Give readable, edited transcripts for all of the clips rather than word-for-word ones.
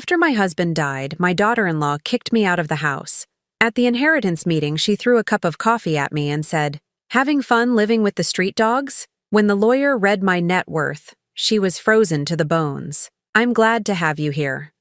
After my husband died, my daughter-in-law kicked me out of the house. At the inheritance meeting, she threw a cup of coffee at me and said, "Having fun living with the street dogs?" When the lawyer read my net worth, she was frozen to the bones. I'm glad to have you here.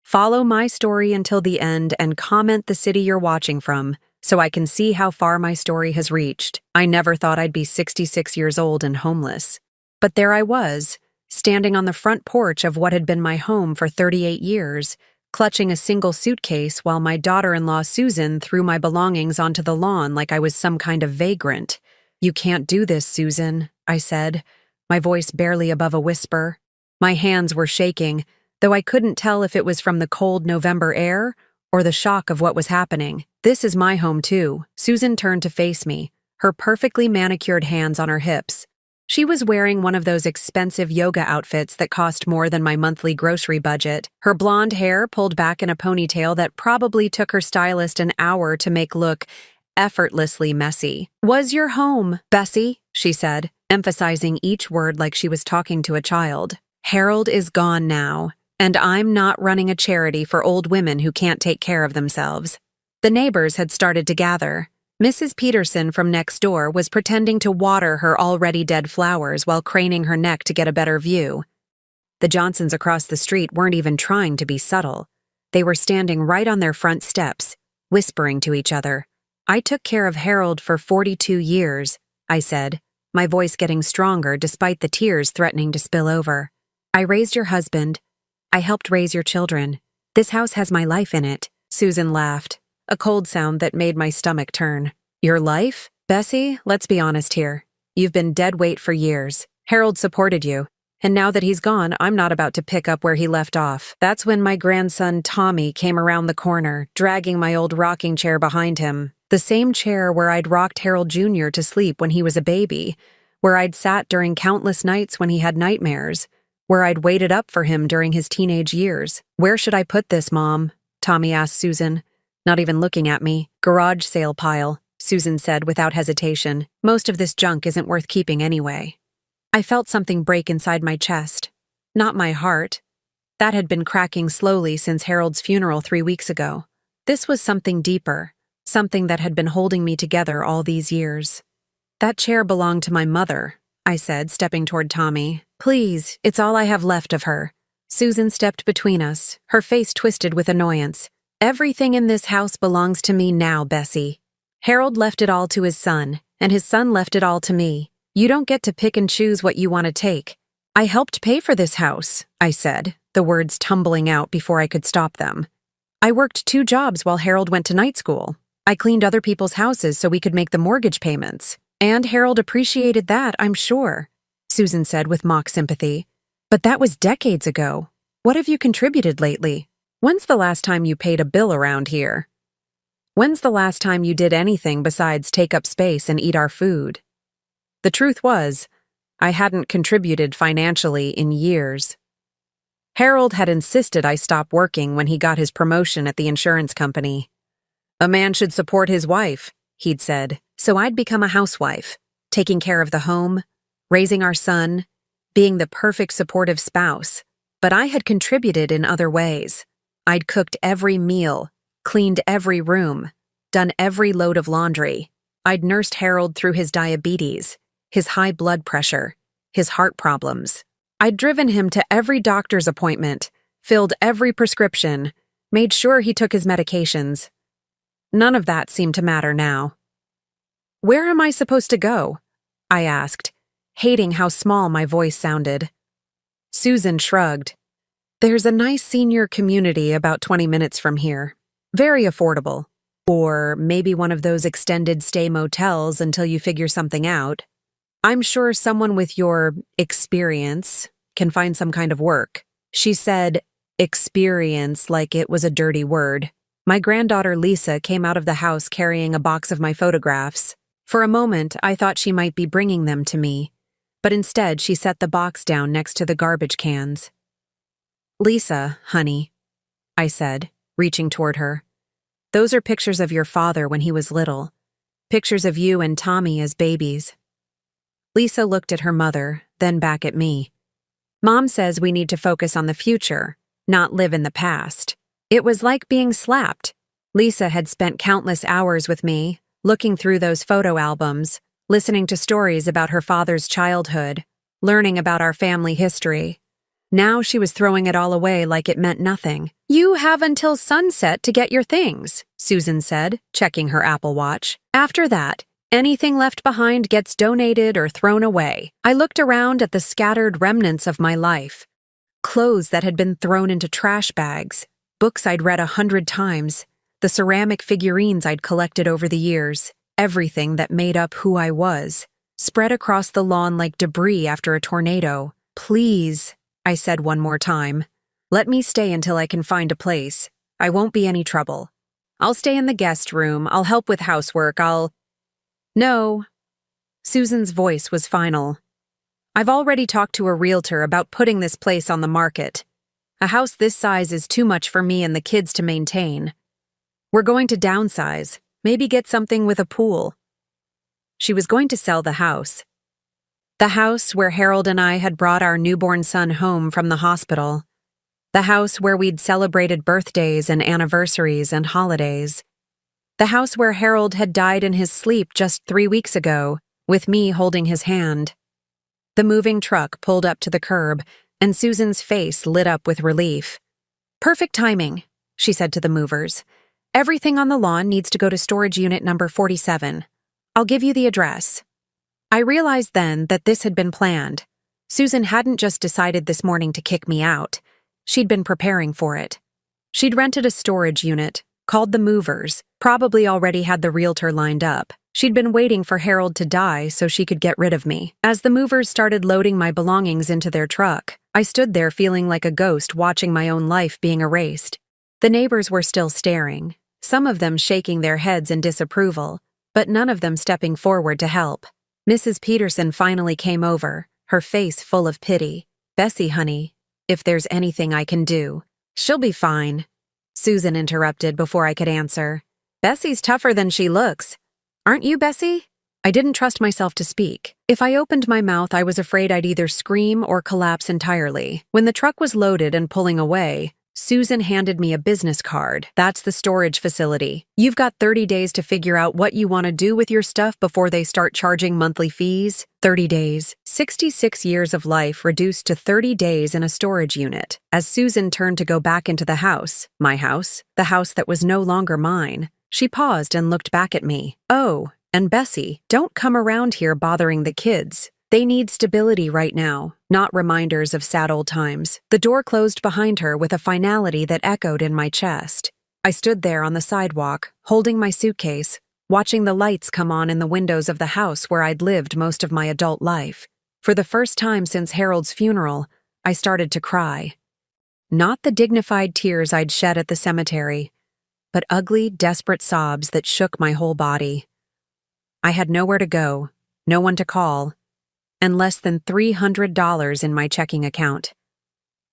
Follow my story until the end and comment the city you're watching from, so I can see how far my story has reached. I never thought I'd be 66 years old and homeless. But there I was, standing on the front porch of what had been my home for 38 years, clutching a single suitcase while my daughter-in-law Susan threw my belongings onto the lawn like I was some kind of vagrant. "You can't do this, Susan," I said, my voice barely above a whisper. My hands were shaking, though I couldn't tell if it was from the cold November air or the shock of what was happening. "This is my home too." Susan turned to face me, her perfectly manicured hands on her hips. She was wearing one of those expensive yoga outfits that cost more than my monthly grocery budget, her blonde hair pulled back in a ponytail that probably took her stylist an hour to make look effortlessly messy. "Was your home, Bessie," she said, emphasizing each word like she was talking to a child. "Harold is gone now, and I'm not running a charity for old women who can't take care of themselves." The neighbors had started to gather. Mrs. Peterson from next door was pretending to water her already dead flowers while craning her neck to get a better view. The Johnsons across the street weren't even trying to be subtle. They were standing right on their front steps, whispering to each other. "I took care of Harold for 42 years, I said, my voice getting stronger despite the tears threatening to spill over. "I raised your husband. I helped raise your children. This house has my life in it." Susan laughed, a cold sound that made my stomach turn. "Your life? Bessie, let's be honest here. You've been dead weight for years. Harold supported you, and now that he's gone, I'm not about to pick up where he left off." That's when my grandson Tommy came around the corner, dragging my old rocking chair behind him. The same chair where I'd rocked Harold Jr. to sleep when he was a baby, where I'd sat during countless nights when he had nightmares, where I'd waited up for him during his teenage years. "Where should I put this, Mom?" Tommy asked Susan, not even looking at me. "Garage sale pile," Susan said without hesitation. "Most of this junk isn't worth keeping anyway." I felt something break inside my chest. Not my heart. That had been cracking slowly since Harold's funeral 3 weeks ago. This was something deeper, something that had been holding me together all these years. "That chair belonged to my mother," I said, stepping toward Tommy. "Please, it's all I have left of her." Susan stepped between us, her face twisted with annoyance. "Everything in this house belongs to me now, Bessie. Harold left it all to his son, and his son left it all to me. You don't get to pick and choose what you want to take." "I helped pay for this house," I said, the words tumbling out before I could stop them. "I worked 2 jobs while Harold went to night school. I cleaned other people's houses so we could make the mortgage payments. And Harold appreciated that, I'm sure," Susan said with mock sympathy. "But that was decades ago. What have you contributed lately? When's the last time you paid a bill around here? When's the last time you did anything besides take up space and eat our food?" The truth was, I hadn't contributed financially in years. Harold had insisted I stop working when he got his promotion at the insurance company. "A man should support his wife," he'd said, so I'd become a housewife, taking care of the home, raising our son, being the perfect supportive spouse. But I had contributed in other ways. I'd cooked every meal, cleaned every room, done every load of laundry. I'd nursed Harold through his diabetes, his high blood pressure, his heart problems. I'd driven him to every doctor's appointment, filled every prescription, made sure he took his medications. None of that seemed to matter now. "Where am I supposed to go?" I asked, hating how small my voice sounded. Susan shrugged. "There's a nice senior community about 20 minutes from here. Very affordable. Or maybe one of those extended stay motels until you figure something out. I'm sure someone with your experience can find some kind of work." She said experience like it was a dirty word. My granddaughter Lisa came out of the house carrying a box of my photographs. For a moment, I thought she might be bringing them to me, but instead she set the box down next to the garbage cans. "Lisa, honey," I said, reaching toward her. "Those are pictures of your father when he was little. Pictures of you and Tommy as babies." Lisa looked at her mother, then back at me. "Mom says we need to focus on the future, not live in the past. It was like being slapped. Lisa had spent countless hours with me, looking through those photo albums, listening to stories about her father's childhood, learning about our family history. Now she was throwing it all away like it meant nothing. "You have until sunset to get your things," Susan said, checking her Apple Watch. "After that, anything left behind gets donated or thrown away." I looked around at the scattered remnants of my life. Clothes that had been thrown into trash bags, books I'd read 100 times, the ceramic figurines I'd collected over the years, everything that made up who I was, spread across the lawn like debris after a tornado. "Please," I said one more time, "let me stay until I can find a place. I won't be any trouble. I'll stay in the guest room, I'll help with housework, No." Susan's voice was final. "I've already talked to a realtor about putting this place on the market. A house this size is too much for me and the kids to maintain. We're going to downsize, maybe get something with a pool." She was going to sell the house. The house where Harold and I had brought our newborn son home from the hospital. The house where we'd celebrated birthdays and anniversaries and holidays. The house where Harold had died in his sleep just 3 weeks ago, with me holding his hand. The moving truck pulled up to the curb, and Susan's face lit up with relief. "Perfect timing," she said to the movers. "Everything on the lawn needs to go to storage unit number 47. I'll give you the address." I realized then that this had been planned. Susan hadn't just decided this morning to kick me out. She'd been preparing for it. She'd rented a storage unit, called the movers, probably already had the realtor lined up. She'd been waiting for Harold to die so she could get rid of me. As the movers started loading my belongings into their truck, I stood there feeling like a ghost watching my own life being erased. The neighbors were still staring, some of them shaking their heads in disapproval, but none of them stepping forward to help. Mrs. Peterson finally came over, her face full of pity. "Bessie, honey, if there's anything I can do." "She'll be fine," Susan interrupted before I could answer. "Bessie's tougher than she looks. Aren't you, Bessie?" I didn't trust myself to speak. If I opened my mouth, I was afraid I'd either scream or collapse entirely. When the truck was loaded and pulling away, Susan handed me a business card. "That's the storage facility. You've got 30 days to figure out what you want to do with your stuff before they start charging monthly fees." 30 days. 66 years of life reduced to 30 days in a storage unit. As Susan turned to go back into the house, my house, the house that was no longer mine, she paused and looked back at me. "Oh, and Bessie, don't come around here bothering the kids. They need stability right now, not reminders of sad old times." The door closed behind her with a finality that echoed in my chest. I stood there on the sidewalk, holding my suitcase, watching the lights come on in the windows of the house where I'd lived most of my adult life. For the first time since Harold's funeral, I started to cry. Not the dignified tears I'd shed at the cemetery, but ugly, desperate sobs that shook my whole body. I had nowhere to go, no one to call, and less than $300 in my checking account.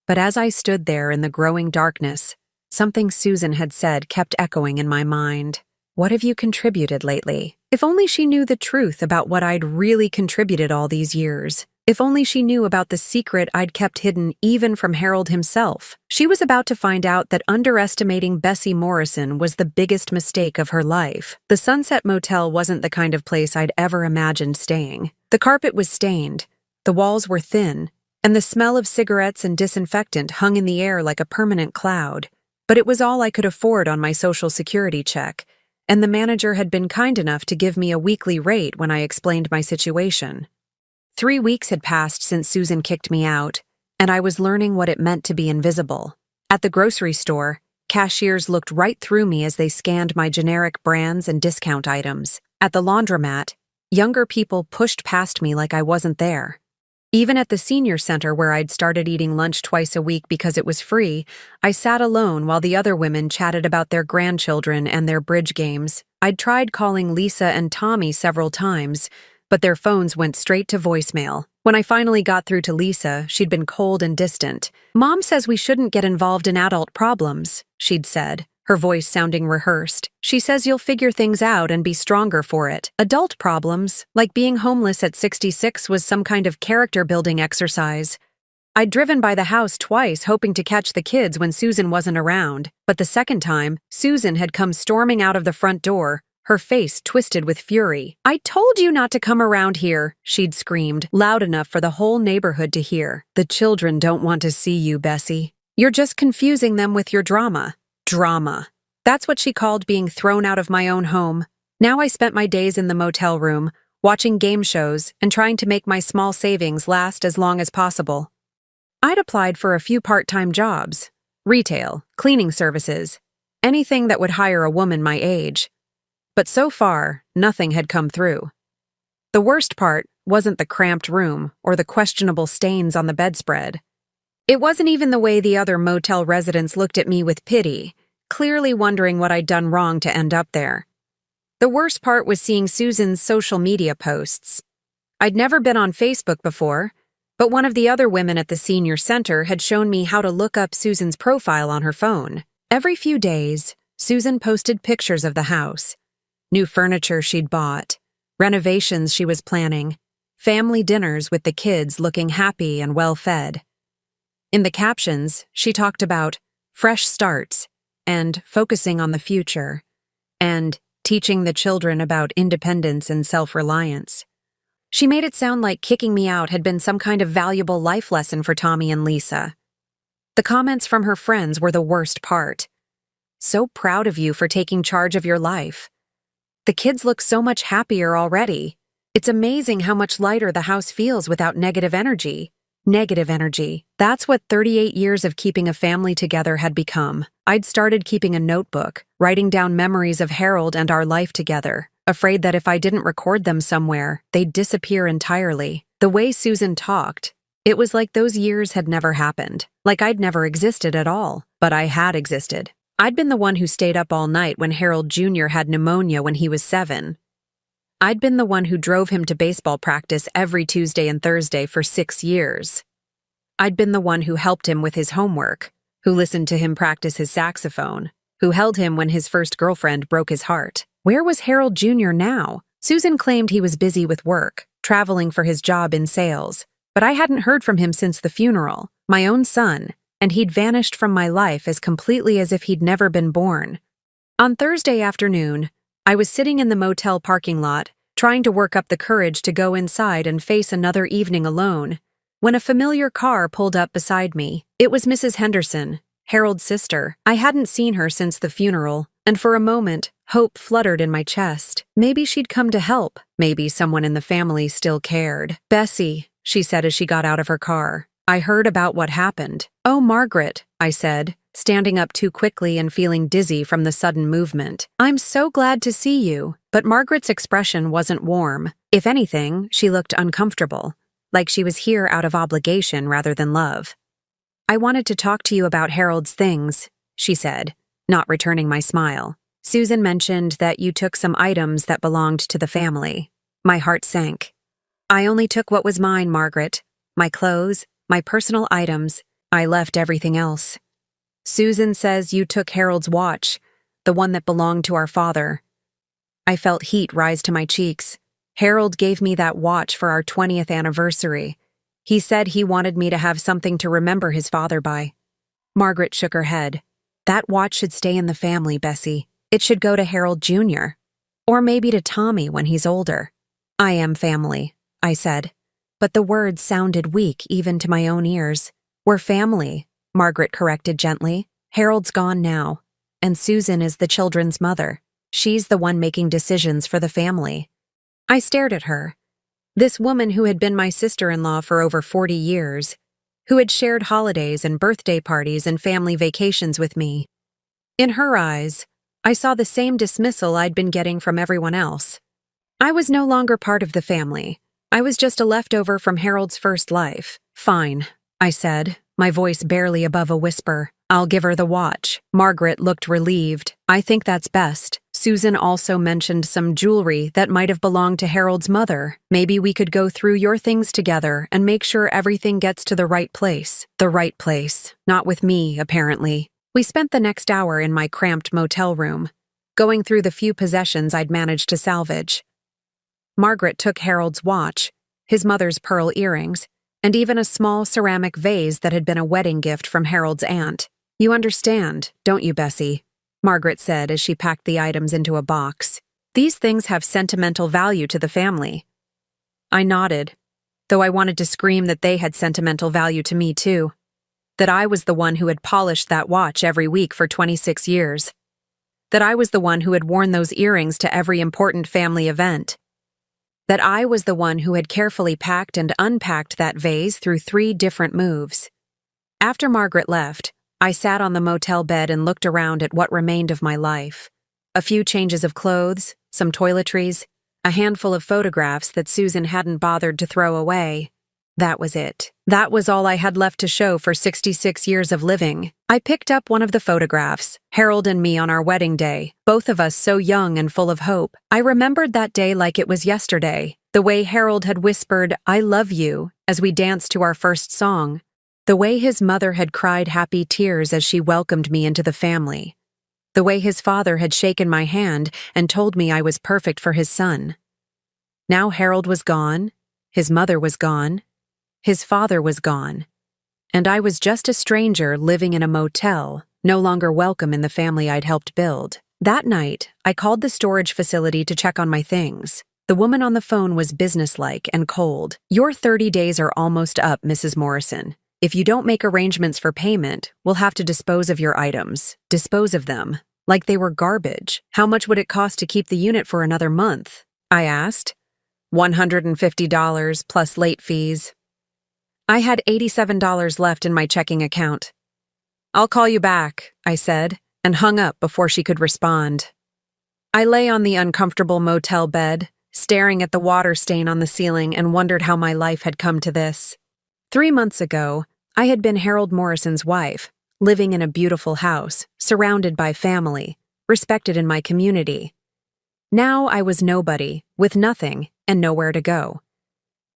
But as I stood there in the growing darkness, something Susan had said kept echoing in my mind. "What have you contributed lately?" If only she knew the truth about what I'd really contributed all these years. If only she knew about the secret I'd kept hidden even from Harold himself. She was about to find out that underestimating Bessie Morrison was the biggest mistake of her life. The Sunset Motel wasn't the kind of place I'd ever imagined staying. The carpet was stained, the walls were thin, and the smell of cigarettes and disinfectant hung in the air like a permanent cloud. But it was all I could afford on my Social Security check, and the manager had been kind enough to give me a weekly rate when I explained my situation. 3 weeks had passed since Susan kicked me out, and I was learning what it meant to be invisible. At the grocery store, cashiers looked right through me as they scanned my generic brands and discount items. At the laundromat, younger people pushed past me like I wasn't there. Even at the senior center where I'd started eating lunch twice a week because it was free, I sat alone while the other women chatted about their grandchildren and their bridge games. I'd tried calling Lisa and Tommy several times, but their phones went straight to voicemail. When I finally got through to Lisa, she'd been cold and distant. "Mom says we shouldn't get involved in adult problems," she'd said, her voice sounding rehearsed. "She says you'll figure things out and be stronger for it. Adult problems, like being homeless at 66, was some kind of character-building exercise." I'd driven by the house twice hoping to catch the kids when Susan wasn't around, but the second time, Susan had come storming out of the front door, her face twisted with fury. "I told you not to come around here," she'd screamed, loud enough for the whole neighborhood to hear. "The children don't want to see you, Bessie. You're just confusing them with your drama." Drama. That's what she called being thrown out of my own home. Now I spent my days in the motel room, watching game shows and trying to make my small savings last as long as possible. I'd applied for a few part-time jobs, retail, cleaning services, anything that would hire a woman my age. But so far, nothing had come through. The worst part wasn't the cramped room or the questionable stains on the bedspread. It wasn't even the way the other motel residents looked at me with pity, clearly wondering what I'd done wrong to end up there. The worst part was seeing Susan's social media posts. I'd never been on Facebook before, but one of the other women at the senior center had shown me how to look up Susan's profile on her phone. Every few days, Susan posted pictures of the house, new furniture she'd bought, renovations she was planning, family dinners with the kids looking happy and well-fed. In the captions, she talked about fresh starts and focusing on the future and teaching the children about independence and self-reliance. She made it sound like kicking me out had been some kind of valuable life lesson for Tommy and Lisa. The comments from her friends were the worst part. "So proud of you for taking charge of your life. The kids look so much happier already. It's amazing how much lighter the house feels without negative energy." Negative energy. That's what 38 years of keeping a family together had become. I'd started keeping a notebook, writing down memories of Harold and our life together, afraid that if I didn't record them somewhere, they'd disappear entirely. The way Susan talked, it was like those years had never happened, like I'd never existed at all. But I had existed. I'd been the one who stayed up all night when Harold Jr. had pneumonia when he was 7. I'd been the one who drove him to baseball practice every Tuesday and Thursday for 6 years. I'd been the one who helped him with his homework, who listened to him practice his saxophone, who held him when his first girlfriend broke his heart. Where was Harold Jr. now? Susan claimed he was busy with work, traveling for his job in sales, but I hadn't heard from him since the funeral, my own son, and he'd vanished from my life as completely as if he'd never been born. On Thursday afternoon, I was sitting in the motel parking lot, trying to work up the courage to go inside and face another evening alone, when a familiar car pulled up beside me. It was Mrs. Henderson, Harold's sister. I hadn't seen her since the funeral, and for a moment, hope fluttered in my chest. Maybe she'd come to help. Maybe someone in the family still cared. "Bessie," she said as she got out of her car, "I heard about what happened." "Oh, Margaret," I said, standing up too quickly and feeling dizzy from the sudden movement. "I'm so glad to see you." But Margaret's expression wasn't warm. If anything, she looked uncomfortable, like she was here out of obligation rather than love. "I wanted to talk to you about Harold's things," she said, not returning my smile. "Susan mentioned that you took some items that belonged to the family." My heart sank. "I only took what was mine, Margaret. My clothes, my personal items. I left everything else." "Susan says you took Harold's watch, the one that belonged to our father." I felt heat rise to my cheeks. "Harold gave me that watch for our 20th anniversary. He said he wanted me to have something to remember his father by." Margaret shook her head. "That watch should stay in the family, Bessie. It should go to Harold Jr. Or maybe to Tommy when he's older." "I am family," I said. But the words sounded weak even to my own ears. "We're family," Margaret corrected gently. "Harold's gone now, and Susan is the children's mother. She's the one making decisions for the family." I stared at her. This woman who had been my sister-in-law for over 40 years, who had shared holidays and birthday parties and family vacations with me. In her eyes, I saw the same dismissal I'd been getting from everyone else. I was no longer part of the family. I was just a leftover from Harold's first life. "Fine," I said, my voice barely above a whisper. "I'll give her the watch." Margaret looked relieved. "I think that's best." Susan also mentioned some jewelry that might have belonged to Harold's mother. "Maybe we could go through your things together and make sure everything gets to the right place." The right place. Not with me, apparently. We spent the next hour in my cramped motel room, going through the few possessions I'd managed to salvage. Margaret took Harold's watch, his mother's pearl earrings, and even a small ceramic vase that had been a wedding gift from Harold's aunt. "You understand, don't you, Bessie?" Margaret said as she packed the items into a box. "These things have sentimental value to the family." I nodded, though I wanted to scream that they had sentimental value to me too. That I was the one who had polished that watch every week for 26 years. That I was the one who had worn those earrings to every important family event. That I was the one who had carefully packed and unpacked that vase through 3 different moves. After Margaret left, I sat on the motel bed and looked around at what remained of my life. A few changes of clothes, some toiletries, a handful of photographs that Susan hadn't bothered to throw away. That was it. That was all I had left to show for 66 years of living. I picked up one of the photographs, Harold and me on our wedding day, both of us so young and full of hope. I remembered that day like it was yesterday, the way Harold had whispered, "I love you," as we danced to our first song. The way his mother had cried happy tears as she welcomed me into the family. The way his father had shaken my hand and told me I was perfect for his son. Now Harold was gone, his mother was gone, his father was gone, and I was just a stranger living in a motel, no longer welcome in the family I'd helped build. That night, I called the storage facility to check on my things. The woman on the phone was businesslike and cold. "Your 30 days are almost up, Mrs. Morrison. If you don't make arrangements for payment, we'll have to dispose of your items. Dispose of them. Like they were garbage. How much would it cost to keep the unit for another month?" I asked. $150 plus late fees. I had $87 left in my checking account. "I'll call you back," I said, and hung up before she could respond. I lay on the uncomfortable motel bed, staring at the water stain on the ceiling, and wondered how my life had come to this. 3 months ago, I had been Harold Morrison's wife, living in a beautiful house, surrounded by family, respected in my community. Now I was nobody, with nothing, and nowhere to go.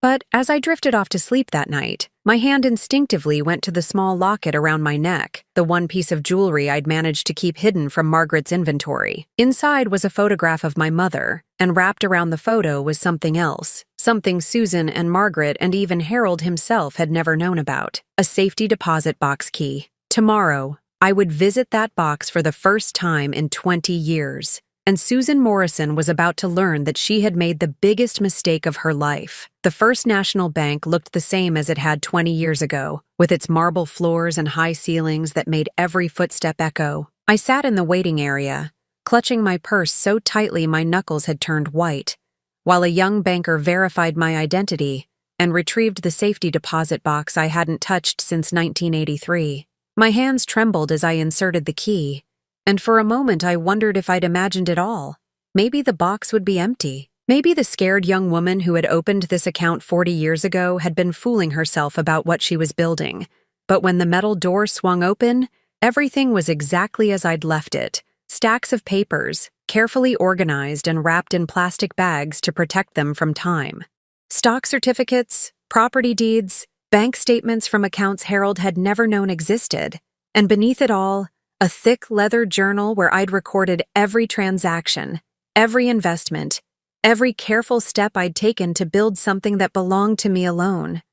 But as I drifted off to sleep that night, my hand instinctively went to the small locket around my neck, the one piece of jewelry I'd managed to keep hidden from Margaret's inventory. Inside was a photograph of my mother, and wrapped around the photo was something else, something Susan and Margaret and even Harold himself had never known about, a safety deposit box key. Tomorrow, I would visit that box for the first time in 20 years. And Susan Morrison was about to learn that she had made the biggest mistake of her life. The First National Bank looked the same as it had 20 years ago, with its marble floors and high ceilings that made every footstep echo. I sat in the waiting area, clutching my purse so tightly my knuckles had turned white, while a young banker verified my identity and retrieved the safety deposit box I hadn't touched since 1983. My hands trembled as I inserted the key, and for a moment I wondered if I'd imagined it all. Maybe the box would be empty. Maybe the scared young woman who had opened this account 40 years ago had been fooling herself about what she was building. But when the metal door swung open, everything was exactly as I'd left it. Stacks of papers, carefully organized and wrapped in plastic bags to protect them from time. Stock certificates, property deeds, bank statements from accounts Harold had never known existed. And beneath it all, a thick leather journal where I'd recorded every transaction, every investment, every careful step I'd taken to build something that belonged to me alone.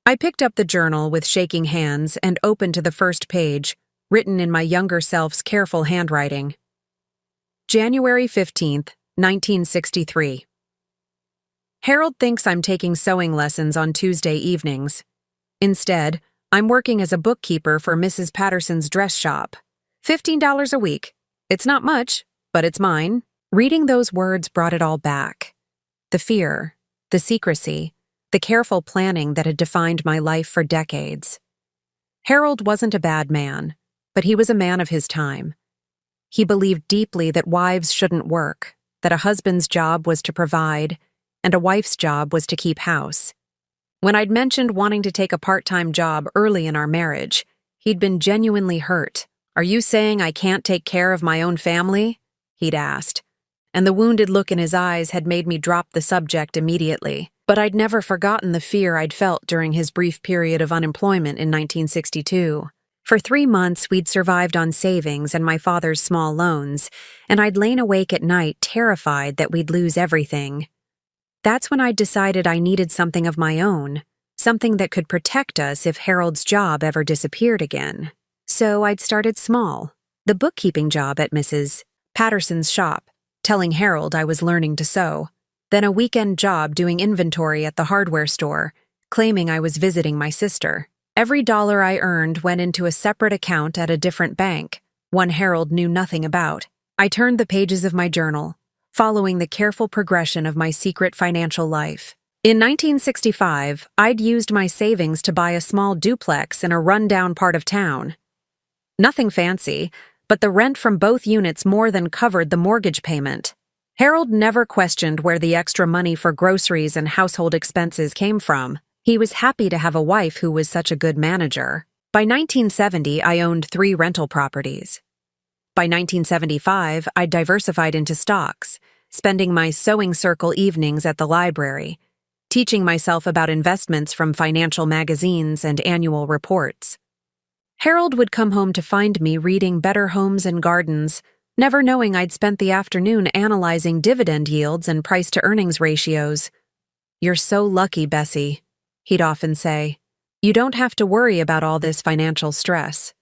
I picked up the journal with shaking hands and opened to the first page, written in my younger self's careful handwriting. January 15th, 1963. Harold thinks I'm taking sewing lessons on Tuesday evenings. Instead, I'm working as a bookkeeper for Mrs. Patterson's dress shop. $15 a week. It's not much, but it's mine. Reading those words brought it all back. The fear, the secrecy, the careful planning that had defined my life for decades. Harold wasn't a bad man, but he was a man of his time. He believed deeply that wives shouldn't work, that a husband's job was to provide, and a wife's job was to keep house. When I'd mentioned wanting to take a part-time job early in our marriage, he'd been genuinely hurt. "Are you saying I can't take care of my own family?" he'd asked, and the wounded look in his eyes had made me drop the subject immediately. But I'd never forgotten the fear I'd felt during his brief period of unemployment in 1962. For 3 months, we'd survived on savings and my father's small loans, and I'd lain awake at night terrified that we'd lose everything. That's when I decided I needed something of my own, something that could protect us if Harold's job ever disappeared again. So I'd started small, the bookkeeping job at Mrs. Patterson's shop, telling Harold I was learning to sew, then a weekend job doing inventory at the hardware store, claiming I was visiting my sister. Every dollar I earned went into a separate account at a different bank, one Harold knew nothing about. I turned the pages of my journal, following the careful progression of my secret financial life. In 1965, I'd used my savings to buy a small duplex in a rundown part of town. Nothing fancy, but the rent from both units more than covered the mortgage payment. Harold never questioned where the extra money for groceries and household expenses came from. He was happy to have a wife who was such a good manager. By 1970, I owned 3 rental properties. By 1975, I'd diversified into stocks, spending my sewing circle evenings at the library, teaching myself about investments from financial magazines and annual reports. Harold would come home to find me reading Better Homes and Gardens, never knowing I'd spent the afternoon analyzing dividend yields and price-to-earnings ratios. "You're so lucky, Bessie," he'd often say. "You don't have to worry about all this financial stress.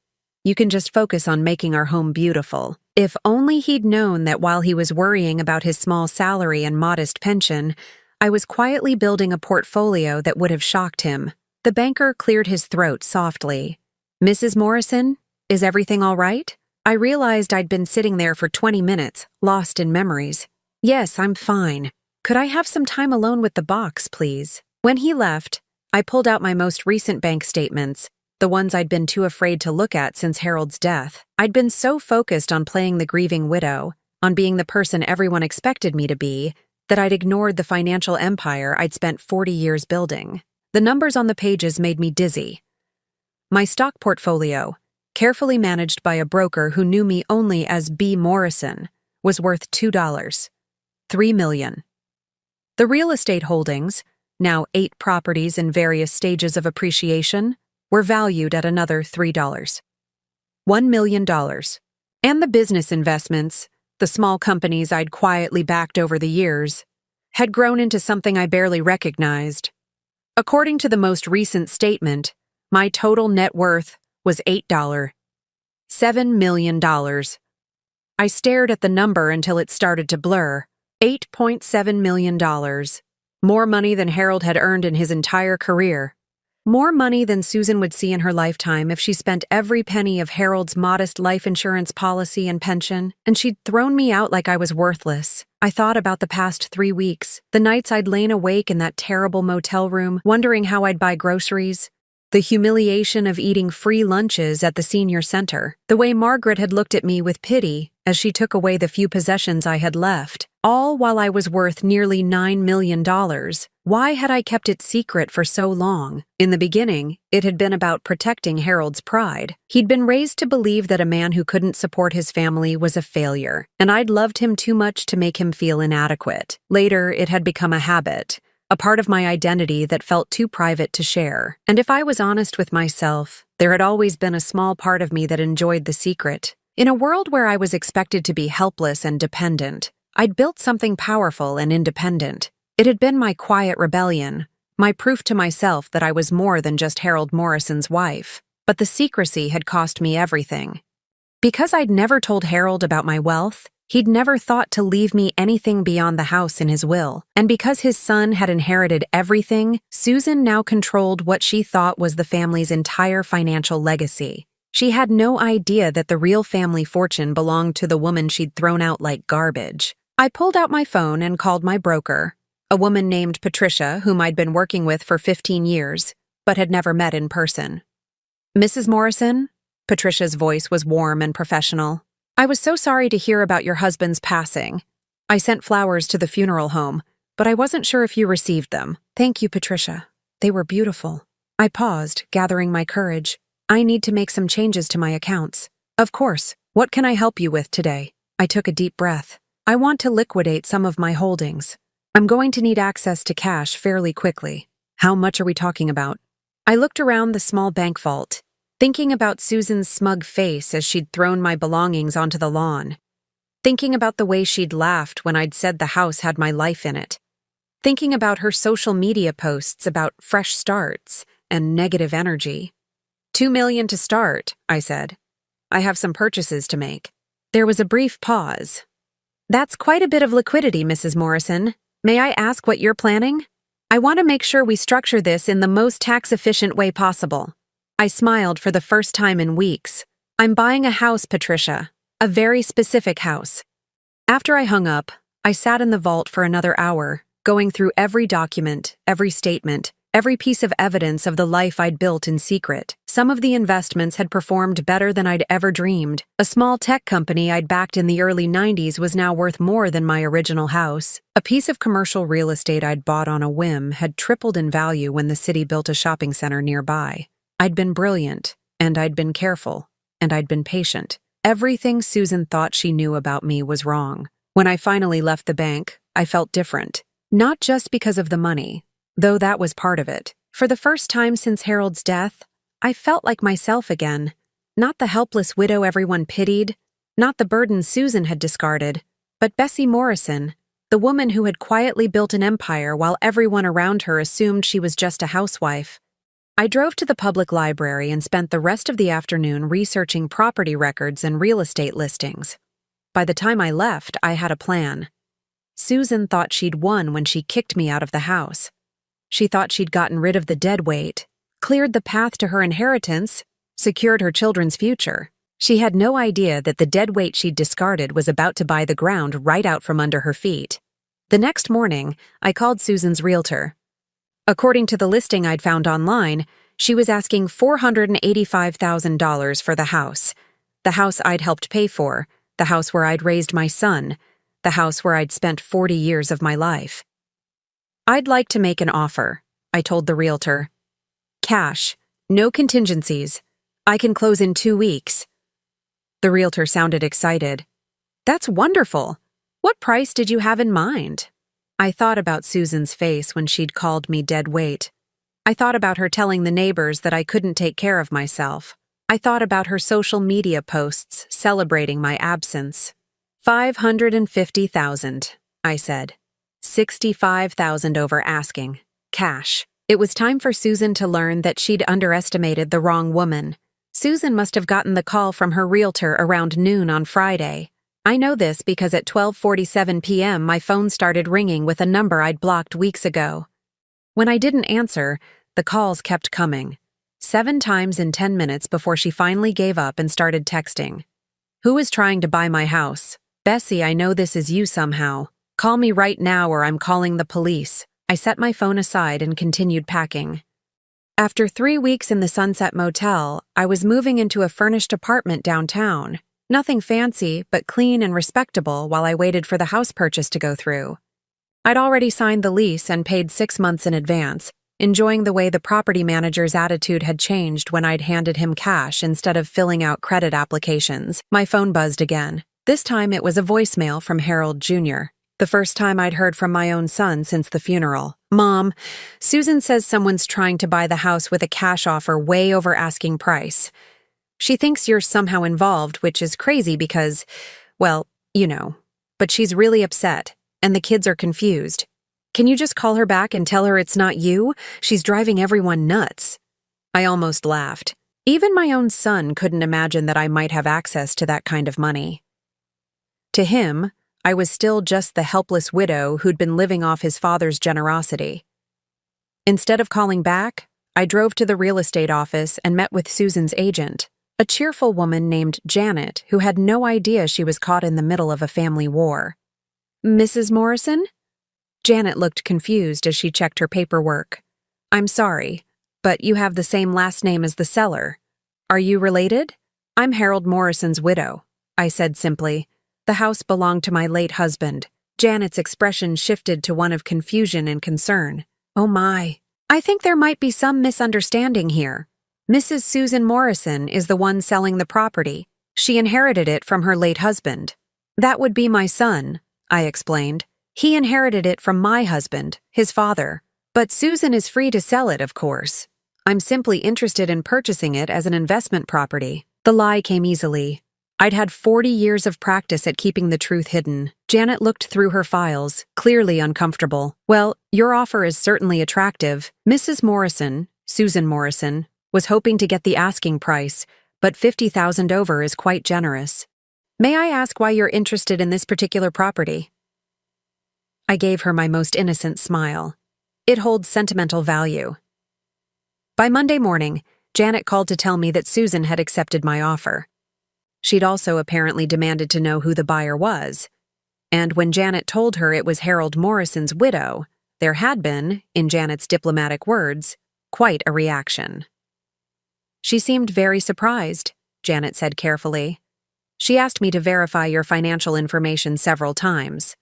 You can just focus on making our home beautiful." If only he'd known that while he was worrying about his small salary and modest pension, I was quietly building a portfolio that would have shocked him. The banker cleared his throat softly. "Mrs. Morrison, is everything all right?" I realized I'd been sitting there for 20 minutes, lost in memories. "Yes, I'm fine. Could I have some time alone with the box, please?" When he left, I pulled out my most recent bank statements, the ones I'd been too afraid to look at since Harold's death. I'd been so focused on playing the grieving widow, on being the person everyone expected me to be, that I'd ignored the financial empire I'd spent 40 years building. The numbers on the pages made me dizzy. My stock portfolio, carefully managed by a broker who knew me only as B. Morrison, was worth $2. $3 million. The real estate holdings, now 8 properties in various stages of appreciation, were valued at another $3. $1 million. And the business investments, the small companies I'd quietly backed over the years, had grown into something I barely recognized. According to the most recent statement, my total net worth was $7 million. I stared at the number until it started to blur. $8.7 million. More money than Harold had earned in his entire career. More money than Susan would see in her lifetime if she spent every penny of Harold's modest life insurance policy and pension, and she'd thrown me out like I was worthless. I thought about the past 3 weeks, the nights I'd lain awake in that terrible motel room, wondering how I'd buy groceries, the humiliation of eating free lunches at the senior center, the way Margaret had looked at me with pity as she took away the few possessions I had left, all while I was worth nearly $9 million. Why had I kept it secret for so long? In the beginning, it had been about protecting Harold's pride. He'd been raised to believe that a man who couldn't support his family was a failure, and I'd loved him too much to make him feel inadequate. Later, it had become a habit, a part of my identity that felt too private to share. And if I was honest with myself, there had always been a small part of me that enjoyed the secret. In a world where I was expected to be helpless and dependent, I'd built something powerful and independent. It had been my quiet rebellion, my proof to myself that I was more than just Harold Morrison's wife. But the secrecy had cost me everything. Because I'd never told Harold about my wealth, he'd never thought to leave me anything beyond the house in his will. And because his son had inherited everything, Susan now controlled what she thought was the family's entire financial legacy. She had no idea that the real family fortune belonged to the woman she'd thrown out like garbage. I pulled out my phone and called my broker, a woman named Patricia, whom I'd been working with for 15 years, but had never met in person. "Mrs. Morrison?" Patricia's voice was warm and professional. "I was so sorry to hear about your husband's passing. I sent flowers to the funeral home, but I wasn't sure if you received them." "Thank you, Patricia. They were beautiful." I paused, gathering my courage. "I need to make some changes to my accounts." "Of course. What can I help you with today?" I took a deep breath. "I want to liquidate some of my holdings. I'm going to need access to cash fairly quickly." "How much are we talking about?" I looked around the small bank vault, thinking about Susan's smug face as she'd thrown my belongings onto the lawn, thinking about the way she'd laughed when I'd said the house had my life in it. thinking about her social media posts about fresh starts and negative energy. $2 million to start, I said. I have some purchases to make. There was a brief pause. That's quite a bit of liquidity, Mrs. Morrison. May I ask what you're planning? I want to make sure we structure this in the most tax-efficient way possible. I smiled for the first time in weeks. I'm buying a house, Patricia. A very specific house. After I hung up, I sat in the vault for another hour, going through every document, every statement, every piece of evidence of the life I'd built in secret. Some of the investments had performed better than I'd ever dreamed. A small tech company I'd backed in the early 90s was now worth more than my original house. A piece of commercial real estate I'd bought on a whim had tripled in value when the city built a shopping center nearby. I'd been brilliant, and I'd been careful, and I'd been patient. Everything Susan thought she knew about me was wrong. When I finally left the bank, I felt different. Not just because of the money, though that was part of it. For the first time since Harold's death, I felt like myself again. Not the helpless widow everyone pitied, not the burden Susan had discarded, but Bessie Morrison, the woman who had quietly built an empire while everyone around her assumed she was just a housewife. I drove to the public library and spent the rest of the afternoon researching property records and real estate listings. By the time I left, I had a plan. Susan thought she'd won when she kicked me out of the house. She thought she'd gotten rid of the deadweight, cleared the path to her inheritance, secured her children's future. She had no idea that the deadweight she'd discarded was about to buy the ground right out from under her feet. The next morning, I called Susan's realtor. According to the listing I'd found online, she was asking $485,000 for the house I'd helped pay for, the house where I'd raised my son, the house where I'd spent 40 years of my life. I'd like to make an offer, I told the realtor. Cash, no contingencies. I can close in 2 weeks. The realtor sounded excited. That's wonderful. What price did you have in mind? I thought about Susan's face when she'd called me dead weight. I thought about her telling the neighbors that I couldn't take care of myself. I thought about her social media posts celebrating my absence. $550,000, I said. $65,000 over asking. Cash. It was time for Susan to learn that she'd underestimated the wrong woman. Susan must have gotten the call from her realtor around noon on Friday. I know this because at 12:47 p.m. my phone started ringing with a number I'd blocked weeks ago. When I didn't answer, the calls kept coming. 7 times in 10 minutes before she finally gave up and started texting. Who is trying to buy my house? Bessie, I know this is you somehow. Call me right now or I'm calling the police. I set my phone aside and continued packing. After 3 weeks in the Sunset Motel, I was moving into a furnished apartment downtown. Nothing fancy, but clean and respectable while I waited for the house purchase to go through. I'd already signed the lease and paid 6 months in advance, enjoying the way the property manager's attitude had changed when I'd handed him cash instead of filling out credit applications. My phone buzzed again. This time it was a voicemail from Harold Jr., the first time I'd heard from my own son since the funeral. Mom, Susan says someone's trying to buy the house with a cash offer way over asking price. She thinks you're somehow involved, which is crazy because, well, you know. But she's really upset, and the kids are confused. Can you just call her back and tell her it's not you? She's driving everyone nuts. I almost laughed. Even my own son couldn't imagine that I might have access to that kind of money. To him, I was still just the helpless widow who'd been living off his father's generosity. Instead of calling back, I drove to the real estate office and met with Susan's agent, a cheerful woman named Janet who had no idea she was caught in the middle of a family war. Mrs. Morrison? Janet looked confused as she checked her paperwork. I'm sorry, but you have the same last name as the seller. Are you related? I'm Harold Morrison's widow, I said simply. The house belonged to my late husband. Janet's expression shifted to one of confusion and concern. Oh my. I think there might be some misunderstanding here. Mrs. Susan Morrison is the one selling the property. She inherited it from her late husband. That would be my son, I explained. He inherited it from my husband, his father. But Susan is free to sell it, of course. I'm simply interested in purchasing it as an investment property. The lie came easily. I'd had 40 years of practice at keeping the truth hidden. Janet looked through her files, clearly uncomfortable. Well, your offer is certainly attractive. Mrs. Morrison, Susan Morrison, was hoping to get the asking price, but $50,000 over is quite generous. May I ask why you're interested in this particular property? I gave her my most innocent smile. It holds sentimental value. By Monday morning, Janet called to tell me that Susan had accepted my offer. She'd also apparently demanded to know who the buyer was. And when Janet told her it was Harold Morrison's widow, there had been, in Janet's diplomatic words, quite a reaction. She seemed very surprised, Janet said carefully. She asked me to verify your financial information several times.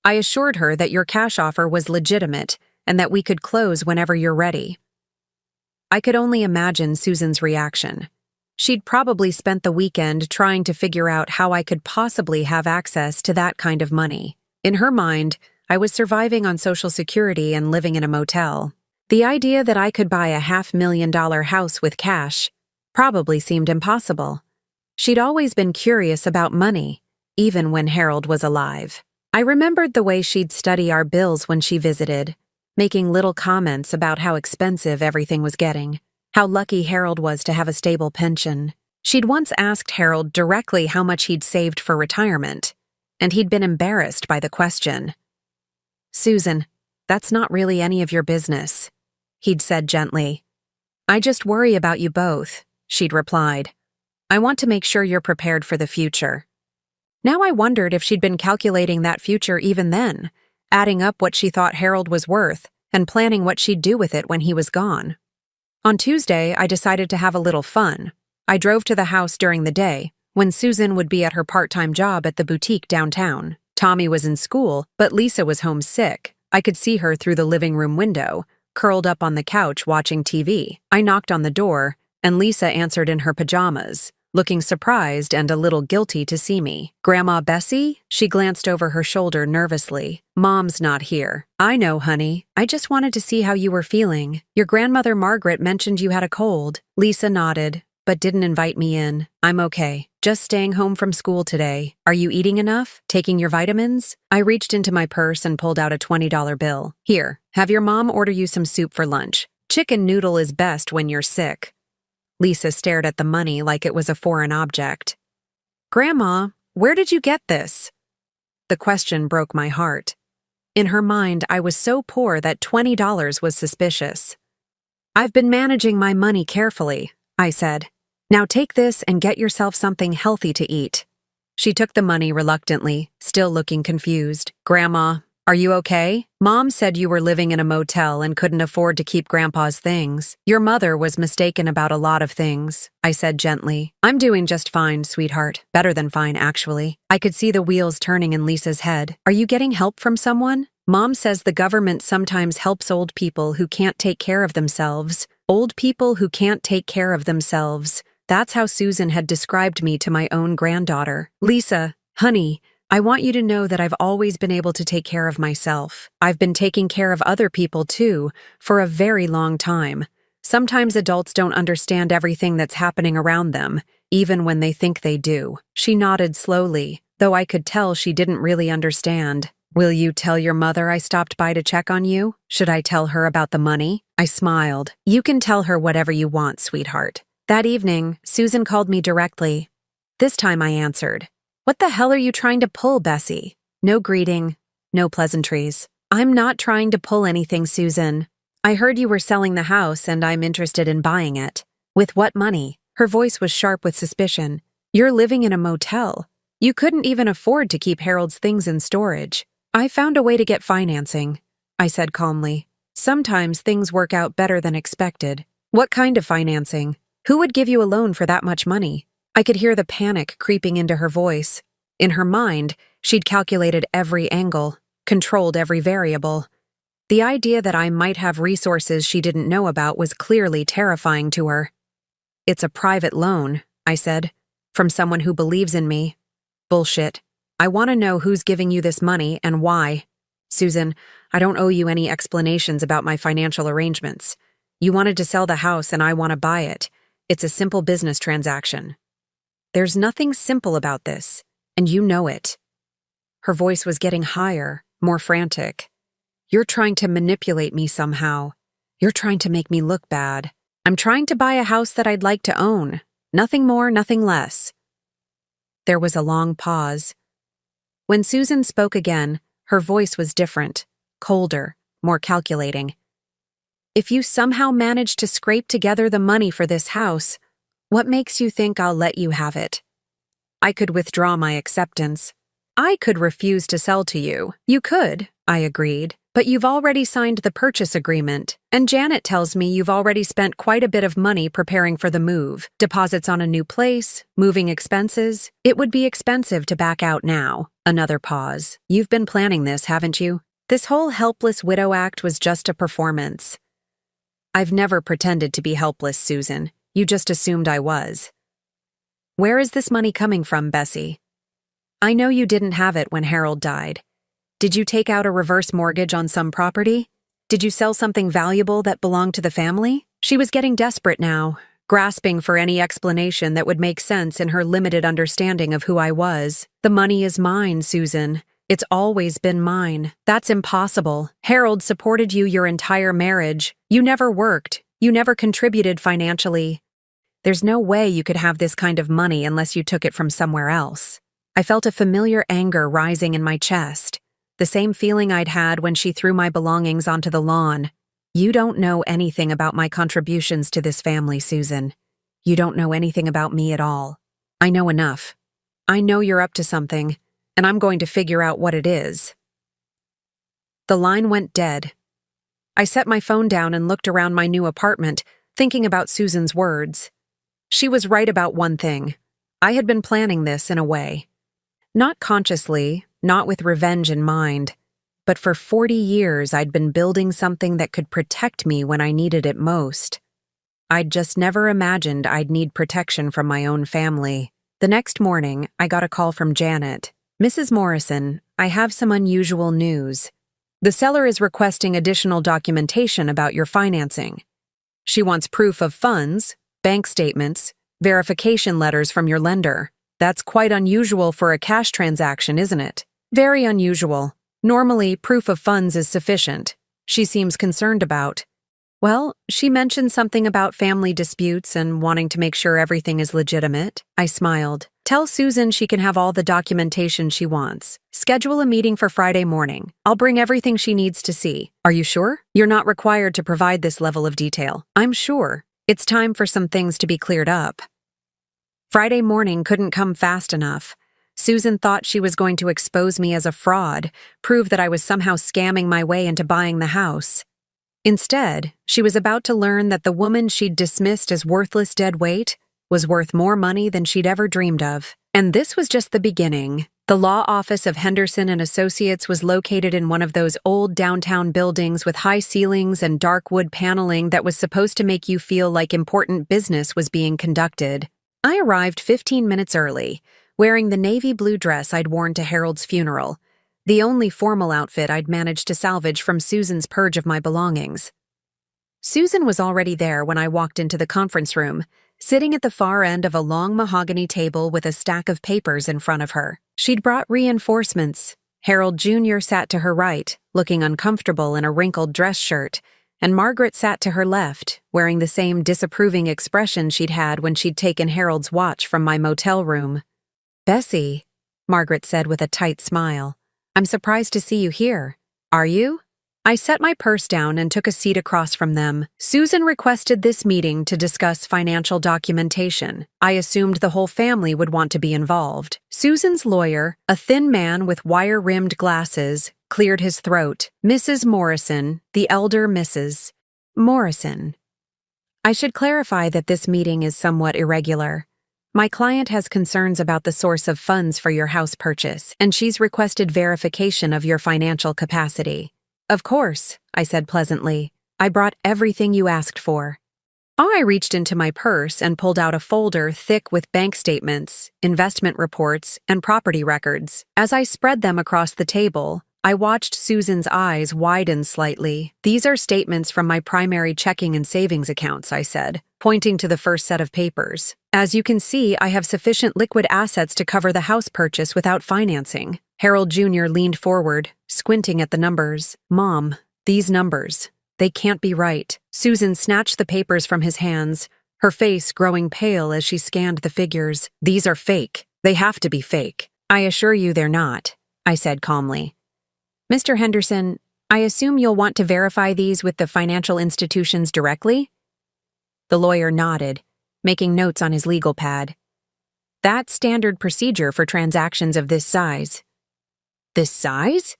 I assured her that your cash offer was legitimate and that we could close whenever you're ready. I could only imagine Susan's reaction. She'd probably spent the weekend trying to figure out how I could possibly have access to that kind of money. In her mind, I was surviving on Social Security and living in a motel. The idea that I could buy a $500,000 house with cash probably seemed impossible. She'd always been curious about money, even when Harold was alive. I remembered the way she'd study our bills when she visited, making little comments about how expensive everything was getting, how lucky Harold was to have a stable pension. She'd once asked Harold directly how much he'd saved for retirement, and he'd been embarrassed by the question. "Susan, that's not really any of your business," he'd said gently. "I just worry about you both," she'd replied. "I want to make sure you're prepared for the future." Now I wondered if she'd been calculating that future even then, adding up what she thought Harold was worth and planning what she'd do with it when he was gone. On Tuesday, I decided to have a little fun. I drove to the house during the day, when Susan would be at her part-time job at the boutique downtown. Tommy was in school, but Lisa was home sick. I could see her through the living room window, curled up on the couch watching TV. I knocked on the door, and Lisa answered in her pajamas, looking surprised and a little guilty to see me. "Grandma Bessie?" She glanced over her shoulder nervously. "Mom's not here." "I know, honey. I just wanted to see how you were feeling. Your grandmother Margaret mentioned you had a cold." Lisa nodded, but didn't invite me in. "I'm okay. Just staying home from school today. Are you eating enough? Taking your vitamins?" I reached into my purse and pulled out a $20 bill. "Here, have your mom order you some soup for lunch. Chicken noodle is best when you're sick." Lisa stared at the money like it was a foreign object. "Grandma, where did you get this?" The question broke my heart. In her mind, I was so poor that $20 was suspicious. "I've been managing my money carefully," I said. "Now take this and get yourself something healthy to eat." She took the money reluctantly, still looking confused. "Grandma, are you okay? Mom said you were living in a motel and couldn't afford to keep Grandpa's things. Your mother was mistaken about a lot of things," I said gently. "I'm doing just fine, sweetheart. Better than fine, actually." I could see the wheels turning in Lisa's head. "Are you getting help from someone? Mom says the government sometimes helps old people who can't take care of themselves. Old people who can't take care of themselves. That's how Susan had described me to my own granddaughter. Lisa, honey, I want you to know that I've always been able to take care of myself. I've been taking care of other people, too, for a very long time. Sometimes adults don't understand everything that's happening around them, even when they think they do." She nodded slowly, though I could tell she didn't really understand. "Will you tell your mother I stopped by to check on you? Should I tell her about the money?" I smiled. "You can tell her whatever you want, sweetheart." That evening, Susan called me directly. This time I answered. "What the hell are you trying to pull, Bessie?" No greeting, no pleasantries. "I'm not trying to pull anything, Susan. I heard you were selling the house and I'm interested in buying it." "With what money?" Her voice was sharp with suspicion. "You're living in a motel. You couldn't even afford to keep Harold's things in storage." "I found a way to get financing," I said calmly. "Sometimes things work out better than expected." "What kind of financing? Who would give you a loan for that much money?" I could hear the panic creeping into her voice. In her mind, she'd calculated every angle, controlled every variable. The idea that I might have resources she didn't know about was clearly terrifying to her. "It's a private loan," I said, "from someone who believes in me." "Bullshit. I want to know who's giving you this money and why." "Susan, I don't owe you any explanations about my financial arrangements. You wanted to sell the house and I want to buy it. It's a simple business transaction." There's nothing simple about this, and you know it. Her voice was getting higher, more frantic. You're trying to manipulate me somehow. You're trying to make me look bad. I'm trying to buy a house that I'd like to own. Nothing more, nothing less. There was a long pause. When Susan spoke again, her voice was different, colder, more calculating. If you somehow manage to scrape together the money for this house, what makes you think I'll let you have it? I could withdraw my acceptance. I could refuse to sell to you. You could, I agreed, but you've already signed the purchase agreement, and Janet tells me you've already spent quite a bit of money preparing for the move. Deposits on a new place, moving expenses. It would be expensive to back out now. Another pause. You've been planning this, haven't you? This whole helpless widow act was just a performance. I've never pretended to be helpless, Susan. You just assumed I was. Where is this money coming from, Bessie? I know you didn't have it when Harold died. Did you take out a reverse mortgage on some property? Did you sell something valuable that belonged to the family? She was getting desperate now, grasping for any explanation that would make sense in her limited understanding of who I was. The money is mine, Susan. It's always been mine. That's impossible. Harold supported you your entire marriage. You never worked. You never contributed financially. There's no way you could have this kind of money unless you took it from somewhere else. I felt a familiar anger rising in my chest, the same feeling I'd had when she threw my belongings onto the lawn. You don't know anything about my contributions to this family, Susan. You don't know anything about me at all. I know enough. I know you're up to something, and I'm going to figure out what it is. The line went dead. I set my phone down and looked around my new apartment, thinking about Susan's words. She was right about one thing. I had been planning this in a way. Not consciously, not with revenge in mind, but for 40 years I'd been building something that could protect me when I needed it most. I'd just never imagined I'd need protection from my own family. The next morning, I got a call from Janet. Mrs. Morrison, I have some unusual news. The seller is requesting additional documentation about your financing. She wants proof of funds, bank statements, verification letters from your lender. That's quite unusual for a cash transaction, isn't it? Very unusual. Normally, proof of funds is sufficient. She seems concerned about. Well, she mentioned something about family disputes and wanting to make sure everything is legitimate. I smiled. Tell Susan she can have all the documentation she wants. Schedule a meeting for Friday morning. I'll bring everything she needs to see. Are you sure? You're not required to provide this level of detail. I'm sure. It's time for some things to be cleared up. Friday morning couldn't come fast enough. Susan thought she was going to expose me as a fraud, prove that I was somehow scamming my way into buying the house. Instead, she was about to learn that the woman she'd dismissed as worthless dead weight was worth more money than she'd ever dreamed of. And this was just the beginning. The law office of Henderson and Associates was located in one of those old downtown buildings with high ceilings and dark wood paneling that was supposed to make you feel like important business was being conducted. I arrived 15 minutes early, wearing the navy blue dress I'd worn to Harold's funeral, the only formal outfit I'd managed to salvage from Susan's purge of my belongings. Susan was already there when I walked into the conference room, sitting at the far end of a long mahogany table with a stack of papers in front of her. She'd brought reinforcements. Harold Jr. sat to her right, looking uncomfortable in a wrinkled dress shirt, and Margaret sat to her left, wearing the same disapproving expression she'd had when she'd taken Harold's watch from my motel room. "Bessie," Margaret said with a tight smile, "I'm surprised to see you here. Are you?" I set my purse down and took a seat across from them. Susan requested this meeting to discuss financial documentation. I assumed the whole family would want to be involved. Susan's lawyer, a thin man with wire-rimmed glasses, cleared his throat. Mrs. Morrison, the elder Mrs. Morrison. I should clarify that this meeting is somewhat irregular. My client has concerns about the source of funds for your house purchase, and she's requested verification of your financial capacity. Of course, I said pleasantly. I brought everything you asked for. I reached into my purse and pulled out a folder thick with bank statements, investment reports, and property records. As I spread them across the table, I watched Susan's eyes widen slightly. "These are statements from my primary checking and savings accounts," I said. pointing to the first set of papers. As you can see, I have sufficient liquid assets to cover the house purchase without financing. Harold Jr. leaned forward, squinting at the numbers. Mom, these numbers, they can't be right. Susan snatched the papers from his hands, her face growing pale as she scanned the figures. These are fake. They have to be fake. I assure you they're not, I said calmly. Mr. Henderson, I assume you'll want to verify these with the financial institutions directly? The lawyer nodded, making notes on his legal pad. That's standard procedure for transactions of this size. This size?